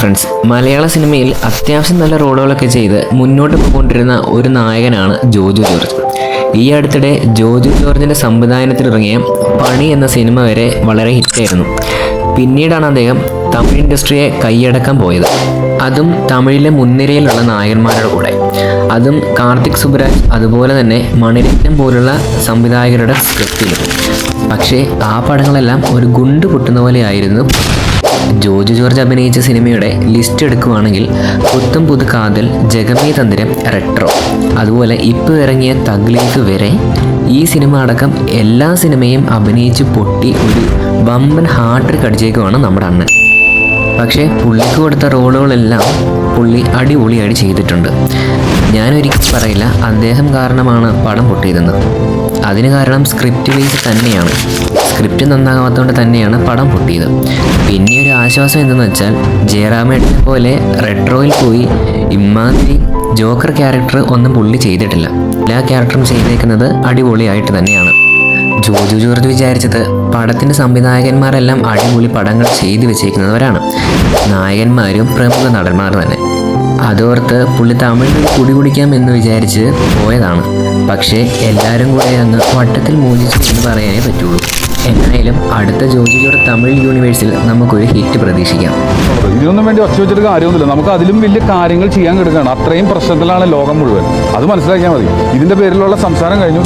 Friends, മലയാള സിനിമയിൽ അത്യാവശ്യം നല്ല റോളുകളൊക്കെ ചെയ്ത് മുന്നോട്ട് പോയിക്കൊണ്ടിരുന്ന ഒരു നായകനാണ് ജോജു ജോർജ്. ഈ അടുത്തിടെ ജോജു ജോർജിൻ്റെ സംവിധാനത്തിലിറങ്ങിയ പണി എന്ന സിനിമ വരെ വളരെ ഹിറ്റായിരുന്നു. പിന്നീടാണ് അദ്ദേഹം തമിഴ് ഇൻഡസ്ട്രിയെ കൈയടക്കാൻ പോയത്, അതും തമിഴിലെ മുൻനിരയിലുള്ള നായകന്മാരുടെ കൂടെ, അതും കാർത്തിക് സുബ്രാജ് അതുപോലെ തന്നെ മണിരത്നം പോലുള്ള സംവിധായകരുടെ സ്ക്രിപ്റ്റിലും. പക്ഷേ ആ പടങ്ങളെല്ലാം ഒരു ഗുണ്ട് പൊട്ടുന്ന പോലെയായിരുന്നു. ജോജു ജോർജ് അഭിനയിച്ച സിനിമയുടെ ലിസ്റ്റ് എടുക്കുകയാണെങ്കിൽ പുത്തും പുതു കാതൽ, ജഗമേ തந்திരം, റെട്രോ, അതുപോലെ ഇപ്പോൾ ഇറങ്ങിയ തഗ് ലൈഫ് വരെ ഈ സിനിമ അടക്കം എല്ലാ സിനിമയും അഭിനയിച്ച് പൊട്ടി ഒരു വമ്പൻ ഹാർട്ട് അടിച്ചേക്കുവാണ് നമ്മുടെ അണ്ണൻ. പക്ഷേ പുള്ളിക്ക് കൊടുത്ത റോളുകളെല്ലാം പുള്ളി അടിപൊളിയായി ചെയ്തിട്ടുണ്ട്. ഞാനൊരിക്കലും പറയില്ല അദ്ദേഹം കാരണമാണ് പടം പൊട്ടിയതെന്ന്. അതിന് കാരണം സ്ക്രിപ്റ്റ് ബേസ് തന്നെയാണ്. സ്ക്രിപ്റ്റ് നന്നാകാത്തതുകൊണ്ട് തന്നെയാണ് പടം പൊട്ടിയത്. പിന്നെ ഒരു ആശ്വാസം എന്തെന്ന് വെച്ചാൽ, ജയറാമേട്ടനെ പോലെ റെട്രോയിൽ പോയി ഇമ്മാതിരി ജോക്കർ ക്യാരക്ടർ ഒന്നും പുള്ളി ചെയ്തിട്ടില്ല. എല്ലാ ക്യാരക്ടറും ചെയ്തേക്കുന്നത് അടിപൊളിയായിട്ട് തന്നെയാണ്. ജോജു ജോർജ് വിചാരിച്ചത് പടത്തിൻ്റെ സംവിധായകന്മാരെല്ലാം അടിപൊളി പടങ്ങൾ ചെയ്തു വെച്ചേക്കുന്നവരാണ്, നായകന്മാരും പ്രമുഖ നടന്മാർ തന്നെ. അതോർത്ത് പുള്ളി തമിഴിൽ കുടികുടിക്കാം എന്ന് വിചാരിച്ച് പോയതാണ്. പക്ഷേ എല്ലാവരും കൂടെ അങ്ങ് വട്ടത്തിൽ മോചിച്ചു എന്ന് പറയാനേ പറ്റുള്ളൂ. എന്നായാലും അടുത്ത ജോജു ജോർജ് തമിഴ് യൂണിവേഴ്സിൽ നമുക്കൊരു ഹിറ്റ് പ്രതീക്ഷിക്കാം. ഇതിനൊന്നും വേണ്ടി ഒച്ച വെച്ചിട്ട് കാര്യമൊന്നുമില്ല. നമുക്ക് അതിലും വലിയ കാര്യങ്ങൾ ചെയ്യാൻ കിടക്കുകയാണ്. അത്രയും പ്രശ്നത്തിലാണ് ലോകം മുഴുവൻ. അത് മനസ്സിലാക്കിയാൽ മതി. ഇതിൻ്റെ പേരിലുള്ള സംസാരം കഴിഞ്ഞു.